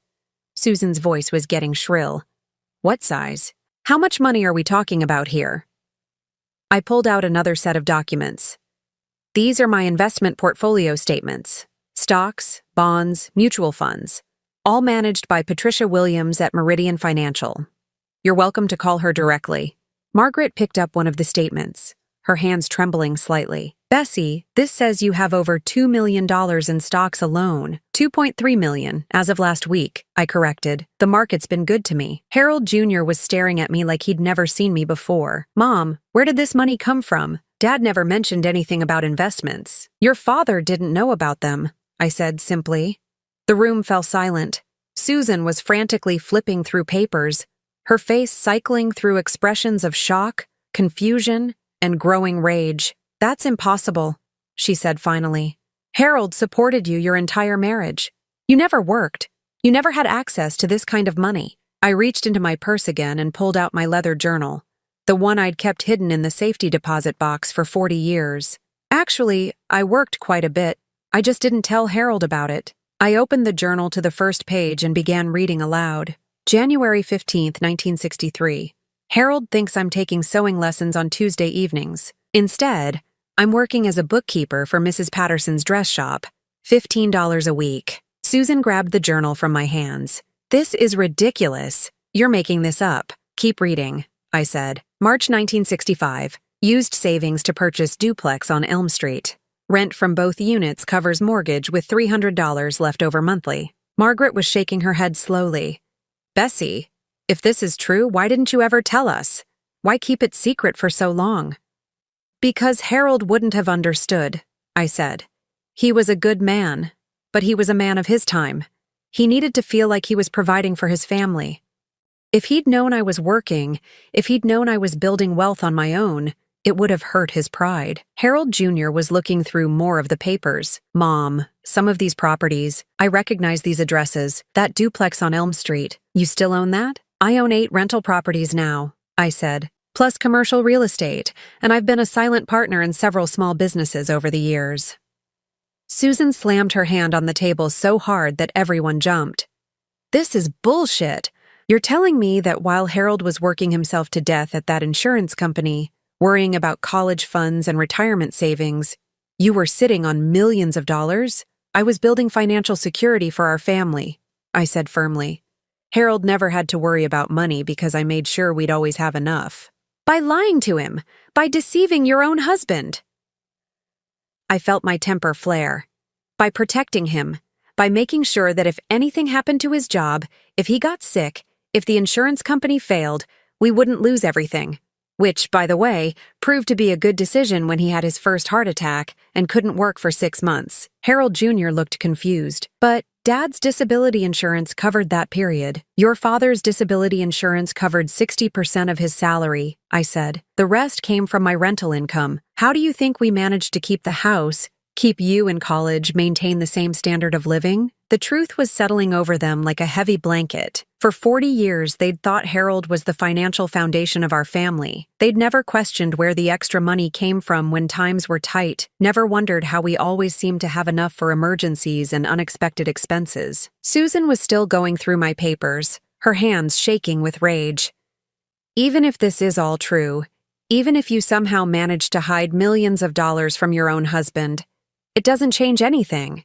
Susan's voice was getting shrill. What size? How much money are we talking about here? I pulled out another set of documents. These are my investment portfolio statements. Stocks, bonds, mutual funds. All managed by Patricia Williams at Meridian Financial. You're welcome to call her directly. Margaret picked up one of the statements, her hands trembling slightly. Bessie, this says you have over $2 million in stocks alone. $2.3 million, as of last week, I corrected. The market's been good to me. Harold Jr. was staring at me like he'd never seen me before. Mom, where did this money come from? Dad never mentioned anything about investments. Your father didn't know about them, I said simply. The room fell silent. Susan was frantically flipping through papers, her face cycling through expressions of shock, confusion, and growing rage. That's impossible, she said finally. Harold supported you your entire marriage. You never worked. You never had access to this kind of money. I reached into my purse again and pulled out my leather journal, the one I'd kept hidden in the safety deposit box for 40 years. Actually, I worked quite a bit. I just didn't tell Harold about it. I opened the journal to the first page and began reading aloud. January 15th, 1963. Harold thinks I'm taking sewing lessons on Tuesday evenings. Instead, I'm working as a bookkeeper for Mrs. Patterson's dress shop. $15 a week. Susan grabbed the journal from my hands. This is ridiculous. You're making this up. Keep reading, I said. March 1965. Used savings to purchase duplex on Elm Street. Rent from both units covers mortgage with $300 left over monthly. Margaret was shaking her head slowly. Bessie, if this is true, why didn't you ever tell us? Why keep it secret for so long? Because Harold wouldn't have understood, I said. He was a good man, but he was a man of his time. He needed to feel like he was providing for his family. If he'd known I was working, if he'd known I was building wealth on my own, it would have hurt his pride. Harold Jr. was looking through more of the papers. Mom, some of these properties, I recognize these addresses. That duplex on Elm Street, you still own that? I own 8 rental properties now, I said, plus commercial real estate, and I've been a silent partner in several small businesses over the years. Susan slammed her hand on the table so hard that everyone jumped. This is bullshit. You're telling me that while Harold was working himself to death at that insurance company, worrying about college funds and retirement savings, you were sitting on millions of dollars? I was building financial security for our family, I said firmly. Harold never had to worry about money because I made sure we'd always have enough. By lying to him, by deceiving your own husband. I felt my temper flare. By protecting him, by making sure that if anything happened to his job, if he got sick, if the insurance company failed, we wouldn't lose everything. Which, by the way, proved to be a good decision when he had his first heart attack and couldn't work for 6 months. Harold Jr. looked confused. But Dad's disability insurance covered that period. Your father's disability insurance covered 60% of his salary, I said. The rest came from my rental income. How do you think we managed to keep the house, keep you in college, maintain the same standard of living? The truth was settling over them like a heavy blanket. For 40 years, they'd thought Harold was the financial foundation of our family. They'd never questioned where the extra money came from when times were tight, never wondered how we always seemed to have enough for emergencies and unexpected expenses. Susan was still going through my papers, her hands shaking with rage. Even if this is all true, even if you somehow managed to hide millions of dollars from your own husband, it doesn't change anything.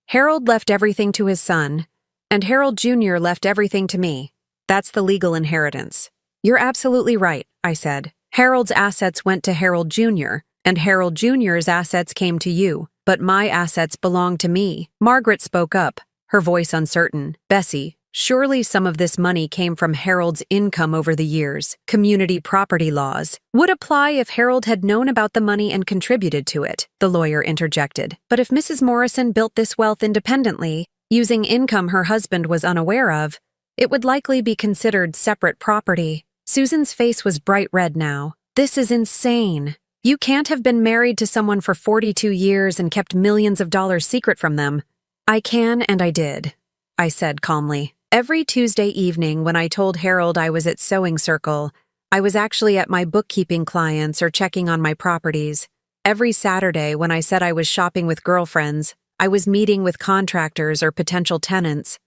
Harold left everything to his son, and Harold Jr. left everything to me. That's the legal inheritance. You're absolutely right, I said. Harold's assets went to Harold Jr., and Harold Jr.'s assets came to you, but my assets belong to me. Margaret spoke up, her voice uncertain. Bessie, Surely some of this money came from Harold's income over the years. Community property laws would apply if Harold had known about the money and contributed to it, the lawyer interjected. But if Mrs. Morrison built this wealth independently, using income her husband was unaware of, it would likely be considered separate property. Susan's face was bright red now. This is insane. You can't have been married to someone for 42 years and kept millions of dollars secret from them. I can, and I did, I said calmly. Every Tuesday evening when I told Harold I was at Sewing Circle, I was actually at my bookkeeping clients or checking on my properties. Every Saturday when I said I was shopping with girlfriends, I was meeting with contractors or potential tenants.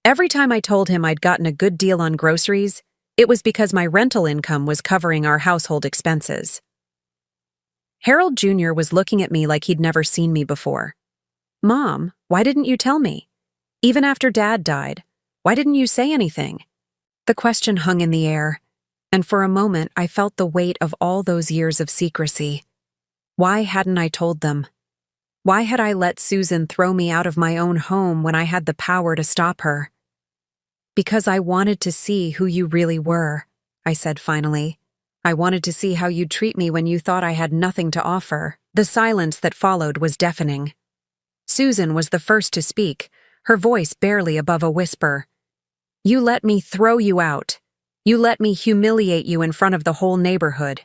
Every time I told him I'd gotten a good deal on groceries, it was because my rental income was covering our household expenses. Harold Jr. was looking at me like he'd never seen me before. Mom, why didn't you tell me? Even after Dad died, why didn't you say anything? The question hung in the air, and for a moment I felt the weight of all those years of secrecy. Why hadn't I told them? Why had I let Susan throw me out of my own home when I had the power to stop her? Because I wanted to see who you really were, I said finally. I wanted to see how you'd treat me when you thought I had nothing to offer. The silence that followed was deafening. Susan was the first to speak, her voice barely above a whisper. You let me throw you out. You let me humiliate you in front of the whole neighborhood.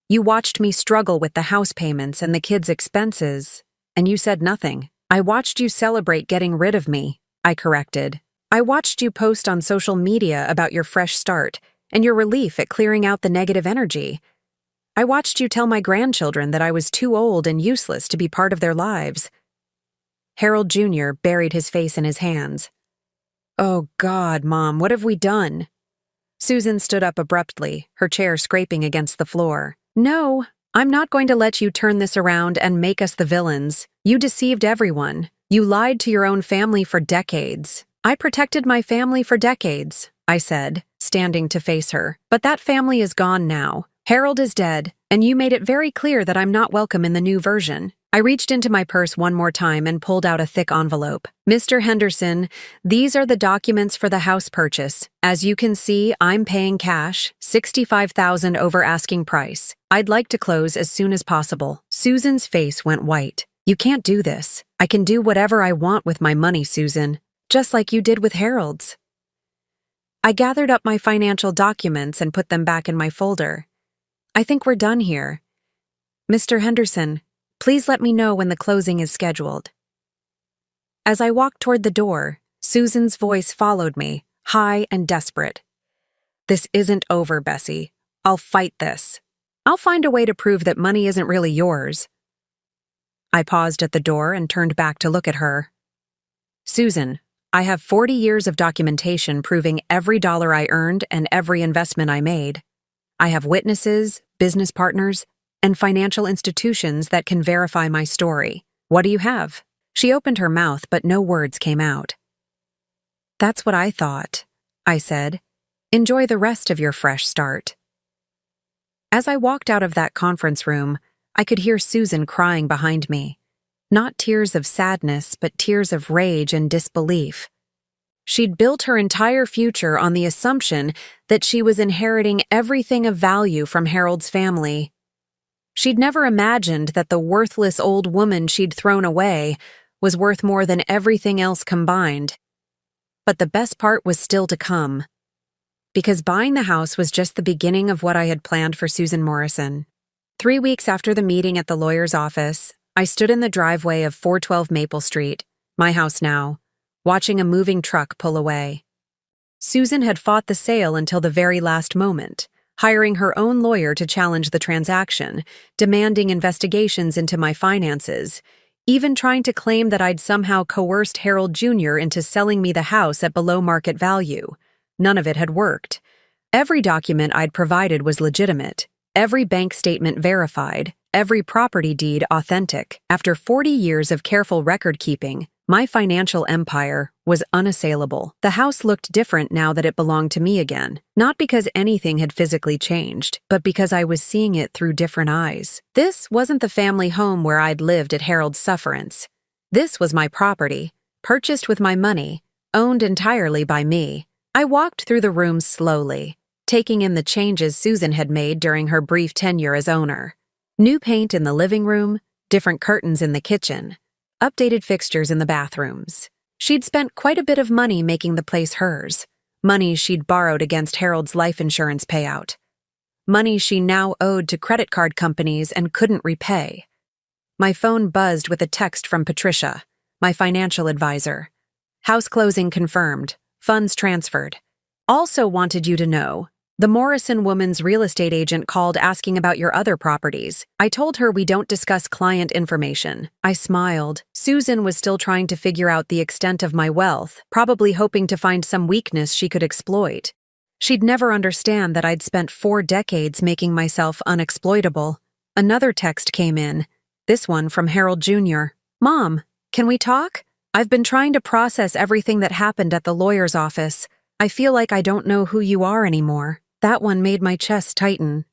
You watched me struggle with the house payments and the kids' expenses, and you said nothing. I watched you celebrate getting rid of me, I corrected. I watched you post on social media about your fresh start and your relief at clearing out the negative energy. I watched you tell my grandchildren that I was too old and useless to be part of their lives. Harold Jr. buried his face in his hands. Oh God, Mom, what have we done? Susan stood up abruptly, her chair scraping against the floor. No, I'm not going to let you turn this around and make us the villains. You deceived everyone. You lied to your own family for decades. I protected my family for decades, I said, standing to face her. But that family is gone now. Harold is dead, and you made it very clear that I'm not welcome in the new version. I reached into my purse one more time and pulled out a thick envelope. Mr. Henderson, these are the documents for the house purchase. As you can see, I'm paying cash, $65,000 over asking price. I'd like to close as soon as possible. Susan's face went white. You can't do this. I can do whatever I want with my money, Susan, just like you did with Harold's. I gathered up my financial documents and put them back in my folder. I think we're done here. Mr. Henderson, please let me know when the closing is scheduled. As I walked toward the door, Susan's voice followed me, high and desperate. This isn't over, Bessie. I'll fight this. I'll find a way to prove that money isn't really yours. I paused at the door and turned back to look at her. Susan, I have 40 years of documentation proving every dollar I earned and every investment I made. I have witnesses, business partners, and financial institutions that can verify my story. What do you have? She opened her mouth, but no words came out. That's what I thought, I said. Enjoy the rest of your fresh start. As I walked out of that conference room, I could hear Susan crying behind me. Not tears of sadness, but tears of rage and disbelief. She'd built her entire future on the assumption that she was inheriting everything of value from Harold's family. She'd never imagined that the worthless old woman she'd thrown away was worth more than everything else combined. But the best part was still to come. Because buying the house was just the beginning of what I had planned for Susan Morrison. 3 weeks after the meeting at the lawyer's office, I stood in the driveway of 412 Maple Street, my house now, watching a moving truck pull away. Susan had fought the sale until the very last moment, hiring her own lawyer to challenge the transaction, demanding investigations into my finances, even trying to claim that I'd somehow coerced Harold Jr. into selling me the house at below market value. None of it had worked. Every document I'd provided was legitimate, every bank statement verified, every property deed authentic. After 40 years of careful record-keeping, my financial empire was unassailable. The house looked different now that it belonged to me again, not because anything had physically changed, but because I was seeing it through different eyes. This wasn't the family home where I'd lived at Harold's sufferance. This was my property, purchased with my money, owned entirely by me. I walked through the rooms slowly, taking in the changes Susan had made during her brief tenure as owner. New paint in the living room, different curtains in the kitchen, updated fixtures in the bathrooms. She'd spent quite a bit of money making the place hers, money she'd borrowed against Harold's life insurance payout, money she now owed to credit card companies and couldn't repay. My phone buzzed with a text from Patricia, my financial advisor. House closing confirmed, funds transferred. Also wanted you to know, the Morrison woman's real estate agent called asking about your other properties. I told her we don't discuss client information. I smiled. Susan was still trying to figure out the extent of my wealth, probably hoping to find some weakness she could exploit. She'd never understand that I'd spent 4 decades making myself unexploitable. Another text came in, this one from Harold Jr. Mom, can we talk? I've been trying to process everything that happened at the lawyer's office. I feel like I don't know who you are anymore. That one made my chest tighten.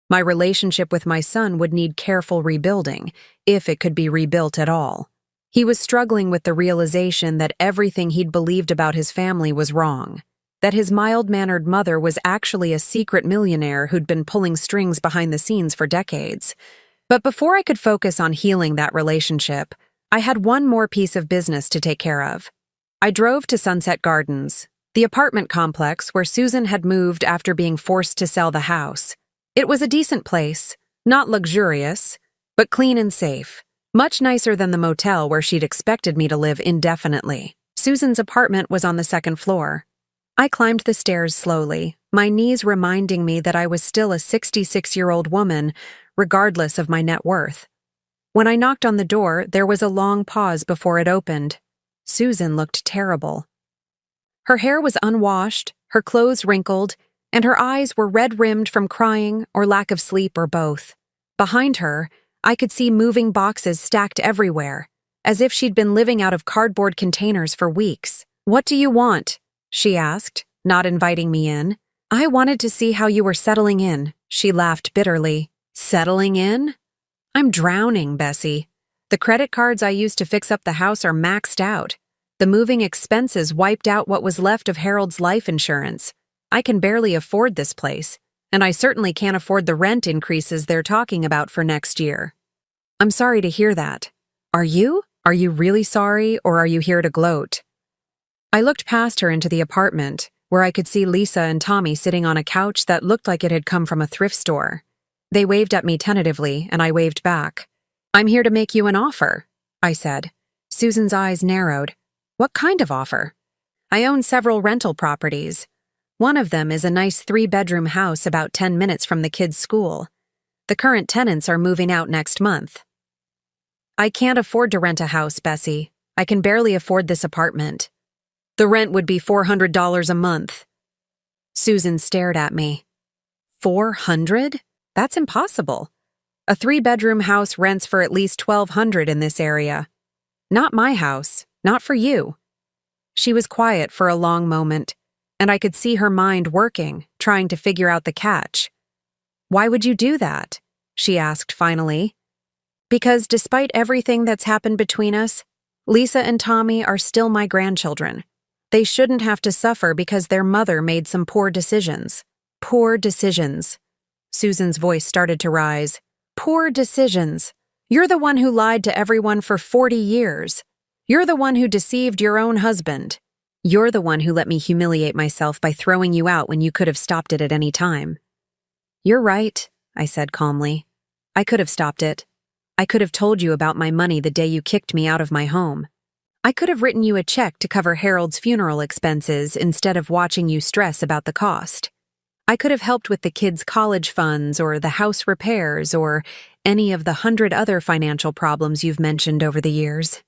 My relationship with my son would need careful rebuilding, if it could be rebuilt at all. He was struggling with the realization that everything he'd believed about his family was wrong, that his mild-mannered mother was actually a secret millionaire who'd been pulling strings behind the scenes for decades. But before I could focus on healing that relationship, I had one more piece of business to take care of. I drove to Sunset Gardens, the apartment complex where Susan had moved after being forced to sell the house. It was a decent place, not luxurious, but clean and safe, much nicer than the motel where she'd expected me to live indefinitely. Susan's apartment was on the 2nd floor. I climbed the stairs slowly, my knees reminding me that I was still a 66-year-old woman, regardless of my net worth. When I knocked on the door, there was a long pause before it opened. Susan looked terrible. Her hair was unwashed, her clothes wrinkled, and her eyes were red-rimmed from crying or lack of sleep or both. Behind her, I could see moving boxes stacked everywhere, as if she'd been living out of cardboard containers for weeks. "What do you want?" she asked, not inviting me in. "I wanted to see how you were settling in," she laughed bitterly. "Settling in? I'm drowning, Bessie. The credit cards I used to fix up the house are maxed out. The moving expenses wiped out what was left of Harold's life insurance. I can barely afford this place, and I certainly can't afford the rent increases they're talking about for next year." "I'm sorry to hear that. Are you? Are you really sorry, or are you here to gloat?" I looked past her into the apartment, where I could see Lisa and Tommy sitting on a couch that looked like it had come from a thrift store. They waved at me tentatively, and I waved back. "I'm here to make you an offer," I said. Susan's eyes narrowed. "What kind of offer?" "I own several rental properties. One of them is a nice 3-bedroom house about 10 minutes from the kids' school. The current tenants are moving out next month." "I can't afford to rent a house, Bessie. I can barely afford this apartment. The rent would be $400 a month." Susan stared at me. "400? That's impossible. A 3-bedroom house rents for at least $1,200 in this area. Not my house. Not for you." She was quiet for a long moment, and I could see her mind working, trying to figure out the catch. "Why would you do that?" she asked finally. "Because despite everything that's happened between us, Lisa and Tommy are still my grandchildren. They shouldn't have to suffer because their mother made some poor decisions." "Poor decisions." Susan's voice started to rise. "Poor decisions. You're the one who lied to everyone for 40 years. You're the one who deceived your own husband. You're the one who let me humiliate myself by throwing you out when you could have stopped it at any time." "You're right," I said calmly. "I could have stopped it. I could have told you about my money the day you kicked me out of my home. I could have written you a check to cover Harold's funeral expenses instead of watching you stress about the cost. I could have helped with the kids' college funds or the house repairs or any of the 100 other financial problems you've mentioned over the years."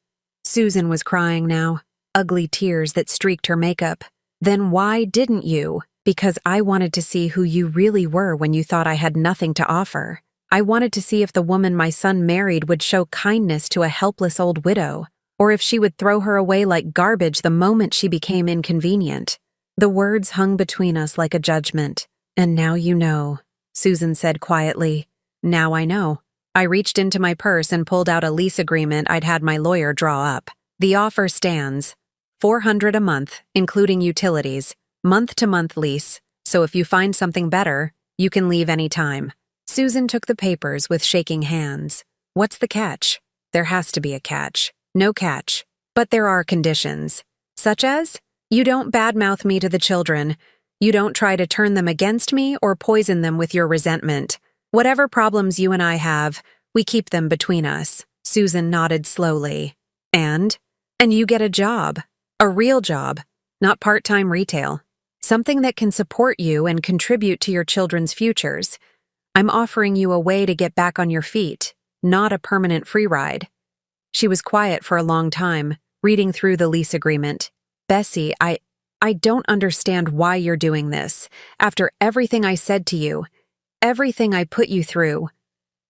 Susan was crying now, ugly tears that streaked her makeup. "Then why didn't you?" "Because I wanted to see who you really were when you thought I had nothing to offer. I wanted to see if the woman my son married would show kindness to a helpless old widow, or if she would throw her away like garbage the moment she became inconvenient." The words hung between us like a judgment. "And now you know," Susan said quietly. "Now I know." I reached into my purse and pulled out a lease agreement I'd had my lawyer draw up. "The offer stands. $400 a month, including utilities, month-to-month lease, so if you find something better, you can leave any time. Susan took the papers with shaking hands. What's the catch? There has to be a catch. No catch. But there are conditions. Such as, you don't badmouth me to the children. You don't try to turn them against me or poison them with your resentment. Whatever problems you and I have, we keep them between us. Susan nodded slowly. And you get a job. A real job. Not part-time retail. Something that can support you and contribute to your children's futures. I'm offering you a way to get back on your feet, not a permanent free ride. She was quiet for a long time, reading through the lease agreement. Bessie, I don't understand why you're doing this. After everything I said to you, everything I put you through.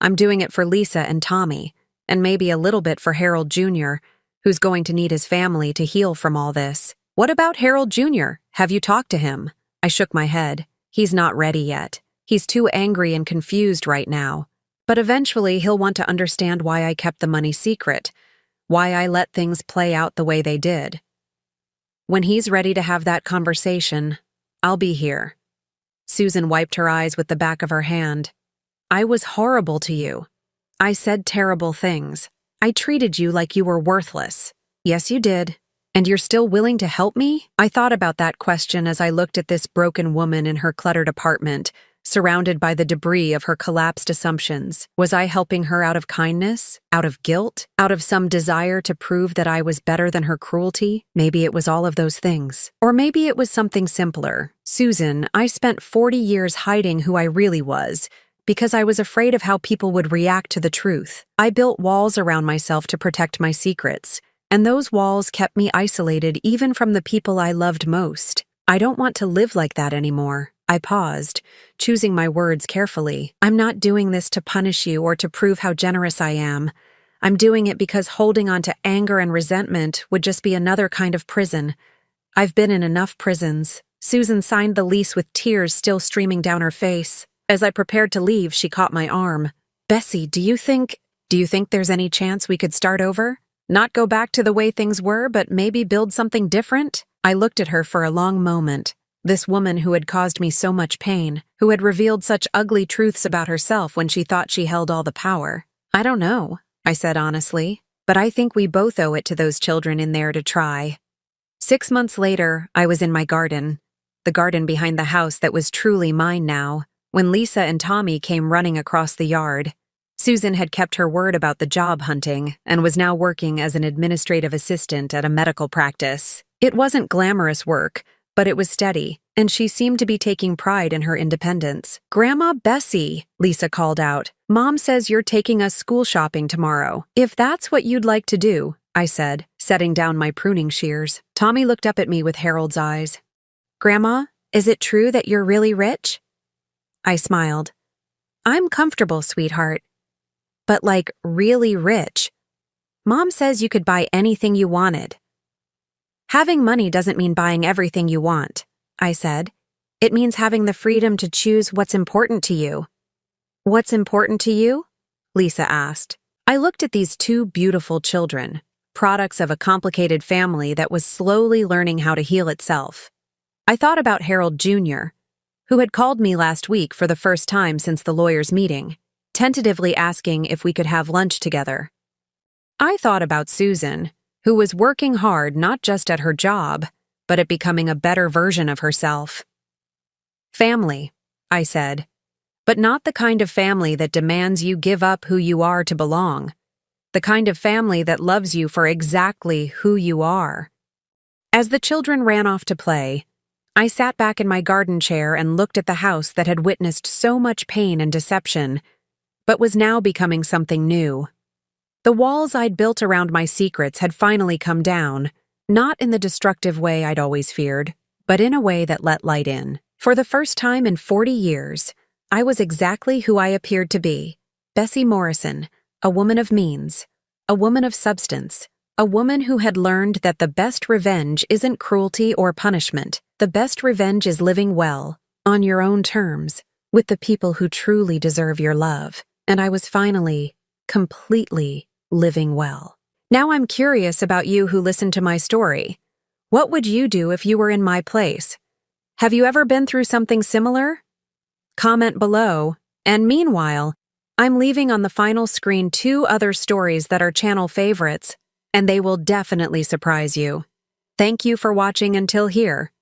I'm doing it for Lisa and Tommy, and maybe a little bit for Harold Jr., who's going to need his family to heal from all this. What about Harold Jr.? Have you talked to him? I shook my head. He's not ready yet. He's too angry and confused right now. But eventually he'll want to understand why I kept the money secret, why I let things play out the way they did. When he's ready to have that conversation, I'll be here. Susan wiped her eyes with the back of her hand. I was horrible to you. I said terrible things. I treated you like you were worthless. Yes, you did. And you're still willing to help me? I thought about that question as I looked at this broken woman in her cluttered apartment, surrounded by the debris of her collapsed assumptions. Was I helping her out of kindness? Out of guilt? Out of some desire to prove that I was better than her cruelty? Maybe it was all of those things. Or maybe it was something simpler. Susan, I spent 40 years hiding who I really was, because I was afraid of how people would react to the truth. I built walls around myself to protect my secrets, and those walls kept me isolated even from the people I loved most. I don't want to live like that anymore. I paused, choosing my words carefully. I'm not doing this to punish you or to prove how generous I am. I'm doing it because holding on to anger and resentment would just be another kind of prison. I've been in enough prisons. Susan signed the lease with tears still streaming down her face. As I prepared to leave, she caught my arm. Bessie, do you think there's any chance we could start over? Not go back to the way things were, but maybe build something different? I looked at her for a long moment. This woman who had caused me so much pain, who had revealed such ugly truths about herself when she thought she held all the power. I don't know, I said honestly, but I think we both owe it to those children in there to try. 6 months later, I was in my garden, the garden behind the house that was truly mine now, when Lisa and Tommy came running across the yard. Susan had kept her word about the job hunting and was now working as an administrative assistant at a medical practice. It wasn't glamorous work, but it was steady, and she seemed to be taking pride in her independence. Grandma Bessie, Lisa called out, Mom says you're taking us school shopping tomorrow. If that's what you'd like to do, I said, setting down my pruning shears. Tommy looked up at me with Harold's eyes. Grandma, is it true that you're really rich? I smiled. I'm comfortable, sweetheart. But like really rich. Mom says you could buy anything you wanted. Having money doesn't mean buying everything you want, I said. It means having the freedom to choose what's important to you. What's important to you? Lisa asked. I looked at these two beautiful children, products of a complicated family that was slowly learning how to heal itself. I thought about Harold Jr., who had called me last week for the first time since the lawyer's meeting, tentatively asking if we could have lunch together. I thought about Susan, who was working hard not just at her job, but at becoming a better version of herself. Family, I said, but not the kind of family that demands you give up who you are to belong. The kind of family that loves you for exactly who you are. As the children ran off to play, I sat back in my garden chair and looked at the house that had witnessed so much pain and deception, but was now becoming something new. The walls I'd built around my secrets had finally come down, not in the destructive way I'd always feared, but in a way that let light in. For the first time in 40 years, I was exactly who I appeared to be, Bessie Morrison, a woman of means, a woman of substance, a woman who had learned that the best revenge isn't cruelty or punishment. The best revenge is living well, on your own terms, with the people who truly deserve your love. And I was finally, completely living well. Now I'm curious about you who listened to my story. What would you do if you were in my place? Have you ever been through something similar? Comment below. And meanwhile, I'm leaving on the final screen 2 other stories that are channel favorites, and they will definitely surprise you. Thank you for watching until here.